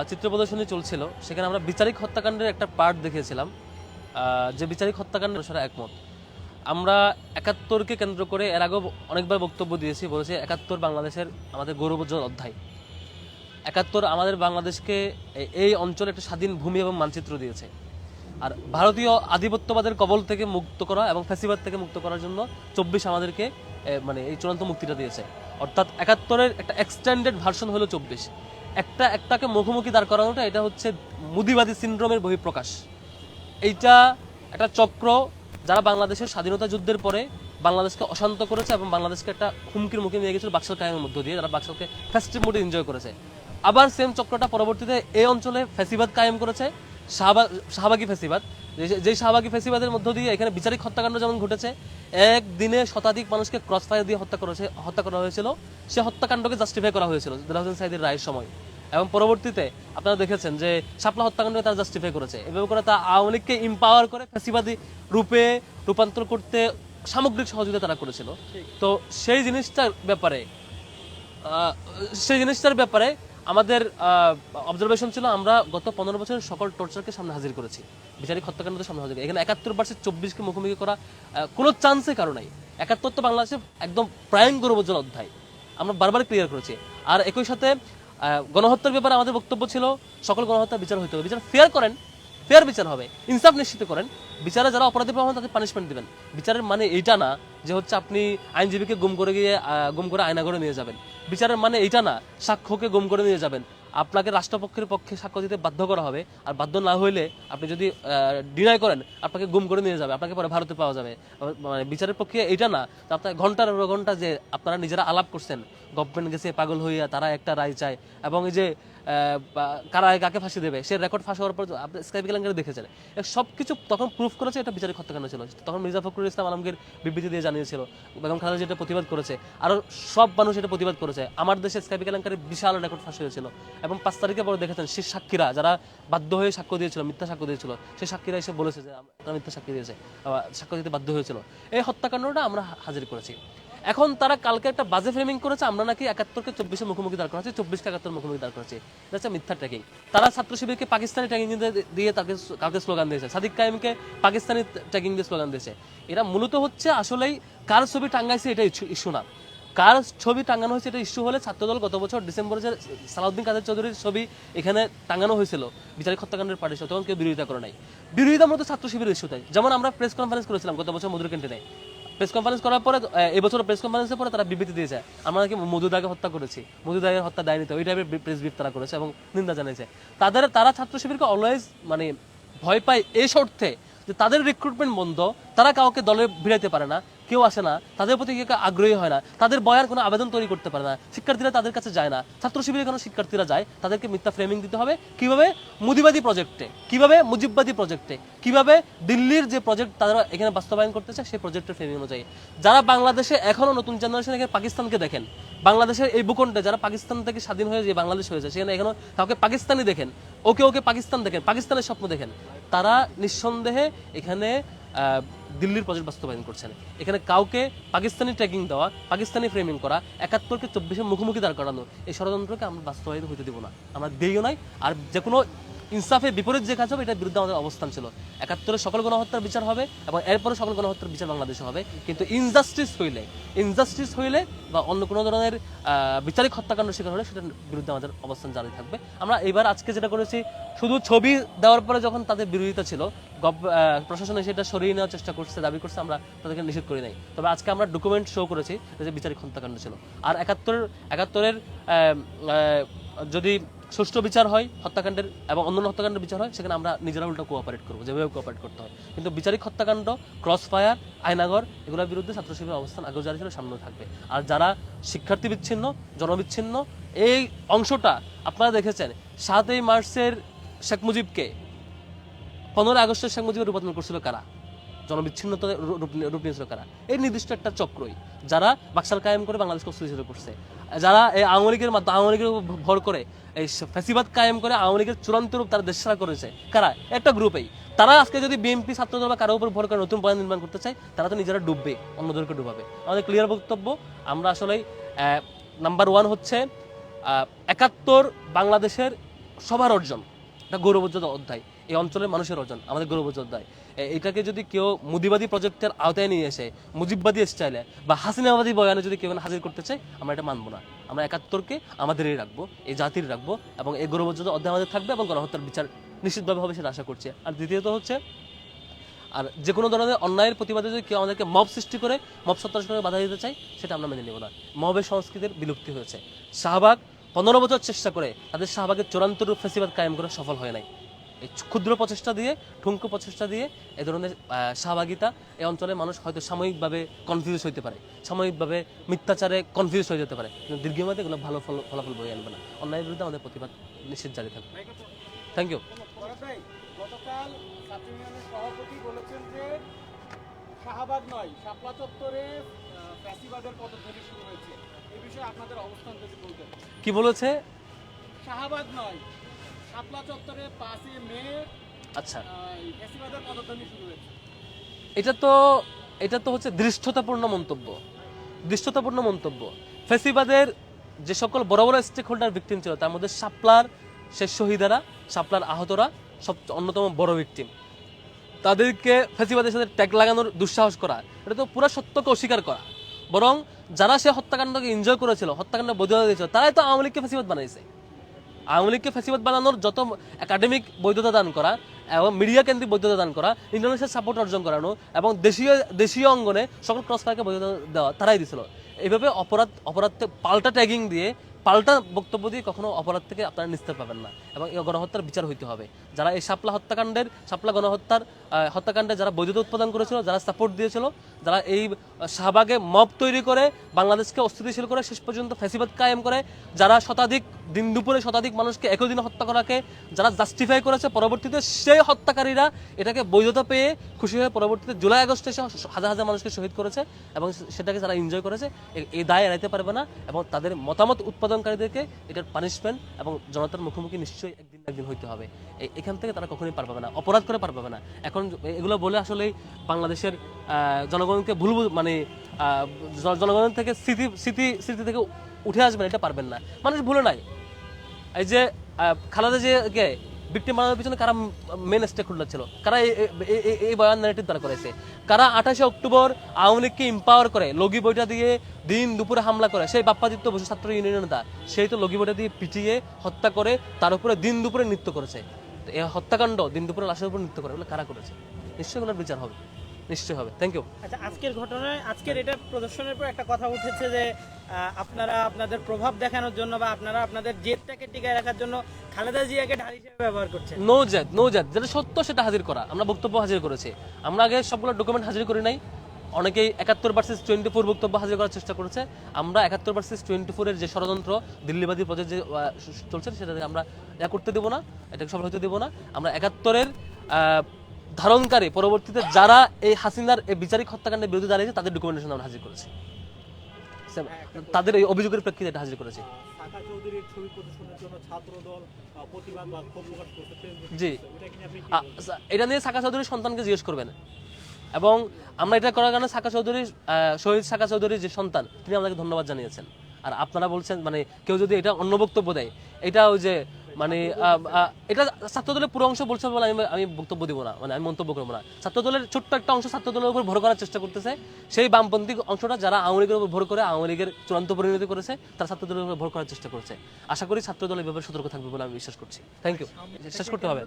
চিত্র প্রদর্শনী চলছিল, সেখানে আমরা বিচারিক হত্যাকাণ্ডের একটা পার্ট দেখিয়েছিলাম। যে বিচারিক হত্যাকাণ্ড সেটা একমত। আমরা একাত্তরকে কেন্দ্র করে এর আগেও অনেকবার বক্তব্য দিয়েছি, বলেছি একাত্তর বাংলাদেশের আমাদের গৌরবোজ্জ্বল অধ্যায়। একাত্তর আমাদের বাংলাদেশকে এই অঞ্চলে একটা স্বাধীন ভূমি এবং মানচিত্র দিয়েছে। আর ভারতীয় আধিপত্যবাদের কবল থেকে মুক্ত করা এবং ফ্যাসিবাদ থেকে মুক্ত করার জন্য 24 আমাদেরকে মানে এই চূড়ান্ত মুক্তিটা দিয়েছে। অর্থাৎ একাত্তরের একটা এক্সটেন্ডেড ভার্সন হলো 24। একটাকে মুখোমুখি দাঁড় করানোটা এটা হচ্ছে মুদিবাদী সিনড্রোমের বহিঃপ্রকাশ। এইটা একটা চক্র যারা বাংলাদেশের স্বাধীনতা যুদ্ধের পরে বাংলাদেশকে অশান্ত করেছে এবং বাংলাদেশকে একটা হুমকির মুখে নিয়ে গেছিল বাকশাল কায়েমের মধ্য দিয়ে, যারা বাকশালকে ফেস্টিভ মোডে এনজয় করেছে। আবার সেম চক্রটা পরবর্তীতে এই অঞ্চলে ফ্যাসিবাদ কায়েম করেছে, শাহবাগী ফ্যাসিবাদ। যেই শাহবাগী ফ্যাসিবাদের মধ্য দিয়ে এখানে বিচারিক হত্যাকাণ্ড যেমন ঘটেছে, একদিনে শতাধিক মানুষকে ক্রস ফায়ার দিয়ে হত্যা করা হয়েছিল, সে হত্যাকাণ্ডকে জাস্টিফাই করা হয়েছিল দেলোয়ার হোসেন সাঈদীর রায়ের সময়। এবং পরবর্তীতে আপনারা দেখেছেন যে শাপলা হত্যাকাণ্ডকে তারা জাস্টিফাই করেছে। এভাবে করে তা আওয়ামী লীগকে ইম্পাওয়ার করে ফ্যাসিবাদী রূপে রূপান্তর করতে সামগ্রিক সহযোগিতা তারা করেছিল। তো সেই জিনিসটার ব্যাপারে আমাদের অবজারভেশন ছিল, আমরা গত 15 বছরের সকল টর্চারকে সামনে হাজির করেছি, বিচারিক হত্যাকাণ্ডকে সামনে হাজির। এখানে 71 ভার্সেস 24কে মুখোমুখি করা কোনো চান্সে কারো নাই। 71 তো বাংলাদেশের একদম প্রাইম গৌরবোজ্জ্বল অধ্যায়, আমরা বারবার ক্লিয়ার করেছি। আর একই সাথে গণহত্যার ব্যাপারে আমাদের বক্তব্য ছিল সকল গণহত্যার বিচার হইতে হবে, বিচার ফেয়ার করেন, ফেয়ার বিচার হবে, ইনসাফ নিশ্চিত করেন। বিচারে যারা অপরাধী পাবেন তাদের পানিশমেন্ট দিবেন। বিচারের মানে এইটা না যে হচ্ছে আপনি আইনজীবীকে গুম করে আয়নাঘরে নিয়ে যাবেন। বিচারের মানে এইটা না সাক্ষ্যকে গুম করে নিয়ে যাবেন। আপনাকে রাষ্ট্রপক্ষের পক্ষে সাক্ষ্য দিতে বাধ্য করা হবে, আর বাধ্য না হইলে আপনি যদি ডিনাই করেন আপনাকে গুম করে নিয়ে যাবে, আপনাকে পরে ভারতে পাওয়া যাবে। মানে বিচারের পক্ষে এইটা না আপনার ঘন্টার ঘন্টা যে আপনারা নিজেরা আলাপ করছেন, গভর্নমেন্ট গেছে পাগল হইয়া তারা একটা রায় চায়, এবং এই যে কারা কাকে ফাঁসি দেবে সে রেকর্ড ফাঁস হওয়ার পর আপনি স্কাইপ কেলেঙ্কারি দেখেছেন, সবকিছু তখন প্রুফ করেছে এটা বিচারিক হত্যাকাণ্ড ছিল। তখন মির্জা ফখরুল ইসলাম আলমগীর বিবৃতি দিয়ে জানিয়েছিল, বেগম খালেদা যেটা প্রতিবাদ করেছে, আরো সব মানুষ এটা প্রতিবাদ করেছে। আমার দেশে স্কাইপ কেলেঙ্কারির বিশাল রেকর্ড ফাঁস হয়েছিল, এবং 5 তারিখে পরে দেখেছেন সেই সাক্ষীরা যারা বাধ্য হয়ে সাক্ষ্য দিয়েছিল, মিথ্যা সাক্ষ্য দিয়েছিল, সেই সাক্ষীরা এসে বলেছে যে তারা মিথ্যা সাক্ষী দিয়েছে, সাক্ষ্য দিতে বাধ্য হয়েছিল। এই হত্যাকাণ্ডটা আমরা হাজির করেছি। এখন তারা কালকে একটা বাজে ফ্রেমিং করেছে, আমরা নাকি 71কে 24-এর মুখোমুখি দাঁড় করাচ্ছি, 24কে 71 মুখোমুখি দাঁড় করাচ্ছি। এটা মিথ্যা ট্যাগিং। তারা ছাত্র শিবিরকে পাকিস্তানি ট্যাগিং দিয়ে কালকে স্লোগান দিয়েছে, সাদিক কায়েমকে পাকিস্তানি ট্যাগিং দিয়ে স্লোগান দিয়েছে। এরা মূলত হচ্ছে আসলেই কার ছবি টাঙ্গাইছে এটা ইস্যু না, কার ছবি টাঙ্গানো হয়েছে এটা ইস্যু হলে ছাত্রদল গত বছর ডিসেম্বরে যে সালাউদ্দিন কাদের চৌধুরীর ছবি এখানে টাঙ্গানো হয়েছিল বিচারিক হত্যাকাণ্ডের পার্টির সাথে, তখন কেউ বিরোধিতা করে নাই। বিরোধিতা মূলত ছাত্র শিবিরের ইস্যুতে। যেমন আমরা প্রেস কনফারেন্স করেছিলাম গত বছর মধুর ক্যান্টিনে, প্রেস কনফারেন্স করার পরে এবছর প্রেস কনফারেন্সের পরে তারা বিবৃতি দিয়েছে আমরা নাকি মধুদাকে হত্যা করেছি, মধুদাকে হত্যা দেয়নি, তো ওই টাইপের প্রেস ব্রিফ তারা করেছে এবং নিন্দা জানিয়েছে। তারা ছাত্র শিবিরকে অলওয়েজ মানে ভয় পায় এই শর্তে যে তাদের রিক্রুটমেন্ট বন্ধ, তারা কাউকে দলে ভিড়াইতে পারে না, কেউ আসে না, তাদের প্রতি কেউ আগ্রহী হয় না, তাদের বয়ার কোনো আবেদন তৈরি করতে পারে না, শিক্ষার্থীরা তাদের কাছে যায় না। ছাত্র শিবিরে কোনো শিক্ষার্থীরা যায়, তাদেরকে মিথ্যা ফ্রেমিং দিতে হবে কিভাবে মুদিবাদী প্রজেক্টে, কিভাবে মুজিববাদী প্রজেক্টে, কিভাবে দিল্লির যে প্রজেক্ট তারা এখানে বাস্তবায়ন করতেছে সেই প্রজেক্টের ফ্রেমিং অনুযায়ী। যারা বাংলাদেশে এখনো নতুন জেনারেশন এখানে পাকিস্তানকে দেখেন, বাংলাদেশের এই ভূখণ্ডে যারা পাকিস্তান থেকে স্বাধীন হয়ে যে বাংলাদেশ হয়েছে সেখানে এখনো কাউকে পাকিস্তানি দেখেন, ওকে পাকিস্তান দেখেন, পাকিস্তানের স্বপ্ন দেখেন, তারা নিঃসন্দেহে এখানে দিল্লির প্রজেক্ট বাস্তবায়ন করছেন। এখানে কাউকে পাকিস্তানি ট্র্যাকিং দেওয়া, পাকিস্তানি ফ্রেমিং করা, 71কে 24-এর মুখোমুখি দাঁড় করানো, এই ষড়যন্ত্রকে আমরা বাস্তবায়িত হইতে দিব না, আমরা দিইও নাই। আর যে কোনো ইনসাফের বিপরীত যে কাজ হবে এটার বিরুদ্ধে আমাদের অবস্থান ছিল। 71-এর সকল গণহত্যার বিচার হবে এবং এরপরে সকল গণহত্যার বিচার বাংলাদেশে হবে, কিন্তু ইনজাস্টিস হইলে বা অন্য কোনো ধরনের বিচারিক হত্যাকাণ্ড শিকার হলে সেটার বিরুদ্ধে আমাদের অবস্থান জারি থাকবে। আমরা এবার আজকে যেটা করেছি, শুধু ছবি দেওয়ার পরে যখন তাদের বিরোধিতা ছিল, প্রশাসন সেটা সরিয়ে নেওয়ার চেষ্টা করছে, দাবি করছে, আমরা তাদেরকে নিষেধ করি নাই। তবে আজকে আমরা ডকুমেন্ট শো করেছি যে বিচারিক হত্যাকাণ্ড ছিল। আর 71-এর যদি সুষ্ঠু বিচার হয় হত্যাকাণ্ডের এবং অন্যান্য হত্যাকাণ্ডের বিচার হয়, সেখানে আমরা নিজেরা উল্টো কোঅপারেট করবো, যেভাবে কোঅপারেট করতে হয়। কিন্তু বিচারিক হত্যাকাণ্ড, ক্রস ফায়ার, আয়নাগর, এগুলোর বিরুদ্ধে ছাত্র শিবিরের অবস্থান আগেও জারি ছিল, সামনেও থাকবে। আর যারা শিক্ষার্থী বিচ্ছিন্ন, জনবিচ্ছিন্ন এই অংশটা আপনারা দেখেছেন, 7ই মার্চের শেখ মুজিবকে 15 আগস্টের শেখ মুজিবের রূপান্তর করছিল কারা, জনবিচ্ছিন্নতা রূপ নিয়েছিল কারা, এই নির্দিষ্ট একটা চক্রই যারা বাকশাল কায়েম করে বাংলাদেশকে অস্থিতিশীল করছে, যারা এই আওয়ামী লীগের ভর করে এই ফ্যাসিবাদ কায়েম করে আওয়ামী লীগের চূড়ান্ত রূপ তারা দেশছাড়া করেছে কারা, একটা গ্রুপেই। তারা আজকে যদি বিএনপি ছাত্রদল বা কারোর উপর ভর করে নতুন পয়েন্ট নির্মাণ করতে চায়, তারা তো নিজেরা ডুববে, অন্যদেরকে ডুবাবে। আমাদের ক্লিয়ার বক্তব্য, আমরা আসলে নাম্বার 1 হচ্ছে 71 বাংলাদেশের সবার অর্জন, এটা গৌরবোজ্জ্বল অধ্যায়, এই অঞ্চলের মানুষের অর্জন, আমাদের গৌরবোজ্জ্বল অধ্যায়। এটাকে যদি কেউ মুদিবাদী প্রজেক্টের আওতায় নিয়ে এসে মুজিববাদী স্টাইলে বা হাসিনাবাদী বয়ানে যদি কেউ হাজির করতে চায়, আমরা এটা মানবো না। আমরা ৭১কে আমাদেরই রাখবো, এই জাতির রাখবো, এবং এই গৌরবোজ্জ্বল অধ্যায় আমাদের থাকবে, এবং গণহত্যার বিচার নিশ্চিতভাবে হবে সেটা আশা করছি। আর দ্বিতীয়ত হচ্ছে, আর যে কোনো ধরনের অন্যায়ের প্রতিবাদে যদি কেউ আমাদেরকে মব সৃষ্টি করে, মব সত্যাগ্রহে বাধা দিতে চাই, সেটা আমরা মেনে নেব না। মবের সংস্কৃতির বিলুপ্তি হয়েছে। শাহবাগ 15 বছর চেষ্টা করে তাদের শাহবাগের চূড়ান্ত রূপ ফেসিবাদ কায়েম করে সফল হয় নাই। এই ক্ষুদ্র প্রচেষ্টা দিয়ে, ঠুনকো প্রচেষ্টা দিয়ে এই ধরনের শাহবাগিতা এই অঞ্চলের মানুষ হয়তো সাময়িকভাবে কনফিউজ হইতে পারে, সাময়িকভাবে মিথ্যাচারে কনফিউজ হয়ে যেতে পারে, কিন্তু দীর্ঘমেয়াদে এগুলো ভালো ফলাফল বয়ে আনবে না। অন্যায়ের বিরুদ্ধে আমাদের প্রতিবাদ নিশ্চিত জারি থাকবে। Thank you. গতকাল ছাত্র ইউনিয়নের সভাপতি বলেছেন যে শাহবাগ নয়, শাপলা চত্বরে ফ্যাসিবাদের পদধ্বনি শুরু হয়েছে। এই বিষয়ে আপনাদের অবস্থান যদি বলতেন। কি বলেছে? শাহবাগ নয়, শাপলা চত্বরে 5 মে আচ্ছা, ফ্যাসিবাদের পদধ্বনি শুরু হয়েছে। এটা তো হচ্ছে দৃষ্টতাপূর্ণ মন্তব্য। ফেসিবাদের যে সকল বড় বড় স্টেক হোল্ডার ভিকটিম ছিল, তার মধ্যে শাপলার শেষ শহীদারা, শাপলার আহতরা সব অন্যতম বড় ভিকটিম। তাদেরকে ফেসিবাদের সাথে ট্যাগ লাগানোর দুঃসাহস করা, এটা তো পুরো সত্যকে অস্বীকার করা। বরং যারা সে হত্যাকাণ্ডকে এনজয় করেছিল, হত্যাকাণ্ড বৈধতা দিয়েছিল, তারাই তো আওয়ামী লীগকে ফেসিবাদ বানাইছে। আওয়ামী লীগকে ফেসিবাদ বানানোর যত একাডেমিক বৈধতা দান করা এবং মিডিয়া কেন্দ্রিক বৈধতা দান করা, ইন্টারন্যাশনাল সাপোর্ট অর্জন করানো এবং দেশীয় অঙ্গনে সকল ক্রসফায়ারকে বৈধতা দেওয়া, তারাই দিছিল। এইভাবে অপরাধ পাল্টা ট্যাগিং দিয়ে, পাল্টা বক্তব্য দিয়ে কখনো অপরাধ থেকে আপনারা নিস্তার পাবেন না, এবং এই গণহত্যার বিচার হইতে হবে। যারা এই শাপলা হত্যাকাণ্ডে যারা বৈধতা উৎপাদন করেছিল, যারা সাপোর্ট দিয়েছিল, যারা এই শাহবাগে মব তৈরি করে বাংলাদেশকে অস্থিতিশীল করে শেষ পর্যন্ত ফ্যাসিবাদ কায়েম করে, যারা দিন দুপুরে শতাধিক মানুষকে একই দিনে হত্যা করাকে যারা জাস্টিফাই করেছে, পরবর্তীতে সেই হত্যাকারীরা এটাকে বৈধতা পেয়ে খুশি হয়ে পরবর্তীতে জুলাই আগস্টে এসে হাজার হাজার মানুষকে শহীদ করেছে, এবং সেটাকে যারা এনজয় করেছে, এই দায় এড়াইতে পারবে না, এবং তাদের মতামত উৎপাদনকারীদেরকে এটার পানিশমেন্ট এবং জনতার মুখোমুখি নিশ্চয়ই একদিন হইতে হবে। এখান থেকে তারা কখনোই পার পাবে না, অপরাধ করে পার পাবে না। এখন এগুলো বলে আসলে বাংলাদেশের জনগণকে জনগণের থেকে স্মৃতি থেকে উঠে আসবেন, এটা পারবেন না। মানুষ ভুলে নাই, এই যে খালেদা জিয়াকে ভিকটিম বানানোর পিছনে কারা মেন স্টেক হোল্ডার ছিল, কারা এই বয়ান ন্যারেটিভ তারা করেছে, কারা 28 অক্টোবর আওয়ামী লীগকে এম্পাওয়ার করে লগি বইটা দিয়ে দিন দুপুরে হামলা করে, সেই বাপ্পাদিত্য বসু ছাত্র ইউনিয়নের নেতা, সেই তো লগি বইটা দিয়ে পিটিয়ে হত্যা করে তার উপরে দিন দুপুরে নৃত্য করেছে। এই হত্যাকাণ্ড, দিন দুপুরে লাশের উপর নৃত্য করে, এগুলো কারা করেছে? নিশ্চয়ই এগুলোর বিচার হবে, নিশ্চয়ই হবে। Thank you. আচ্ছা, আজকের ঘটনায়, আজকের এটা প্রদর্শনের পর একটা কথা উঠেছে যে আপনারা আপনাদের প্রভাব দেখানোর জন্য বা আপনারা আপনাদের জেদটাকে টিকায় রাখার জন্য খালেদা জিয়াকে ঢাল হিসেবে ব্যবহার করছেন। নো জেদ, যেটা সত্য সেটা হাজির করা। আমরা বক্তব্য হাজির করেছি, আমরা আগে সবগুলো ডকুমেন্ট হাজির করি নাই। অনেকেই 71/24 বক্তব্য হাজির করার চেষ্টা করেছে। আমরা 71/24 যে ষড়যন্ত্র, দিল্লিবাদী প্রজেক্ট যে চলছে, সেটা আমরা করতে দেবো না, এটাকে সফল হতে দেবো না। আমরা 71-এর ধারণকারী পরবর্তীতে যারা এই হাসিনার এই বিচারিক হত্যাকাণ্ডের বিরুদ্ধে দাঁড়িয়েছে, তাদের ডকুমেন্টেশন আমরা হাজির করেছি, তাদের এই অভিযোগের প্রেক্ষিতে এটা হাজির করেছি। সাকা চৌধুরীর ছবি প্রদর্শনের জন্য ছাত্রদল প্রতিবাদ বা ক্ষোভ প্রকাশ করতে, জি, এটা নিয়ে সাকা চৌধুরীর সন্তানকে জিজ্ঞেস করবেন। এবং আমরা এটা করার কারণে শহীদ সাকা চৌধুরীর যে সন্তান, তিনি আমাদেরকে ধন্যবাদ জানিয়েছেন। আর আপনারা বলছেন মানে কেউ যদি এটা অন্য বক্তব্য দেয়, এটা ওই যে মানে এটা ছাত্রদলের পুরো অংশ বলছে বলে আমি বক্তব্য দিব না, মানে আমি মন্তব্য করবো না। ছাত্রদলের ছোট্ট একটা অংশ ছাত্রদলের উপর ভর করার চেষ্টা করতেছে, সেই বামপন্থী অংশটা যারা আওয়ামী লীগের উপর ভর করে আওয়ামী লীগের চূড়ান্ত পরিণতি করেছে, তারা ছাত্রদলের উপর ভর করার চেষ্টা করছে। আশা করি ছাত্রদল এই ব্যাপারে সতর্ক থাকবে বলে আমি বিশ্বাস করছি। Thank you. শেষ করতে হবে।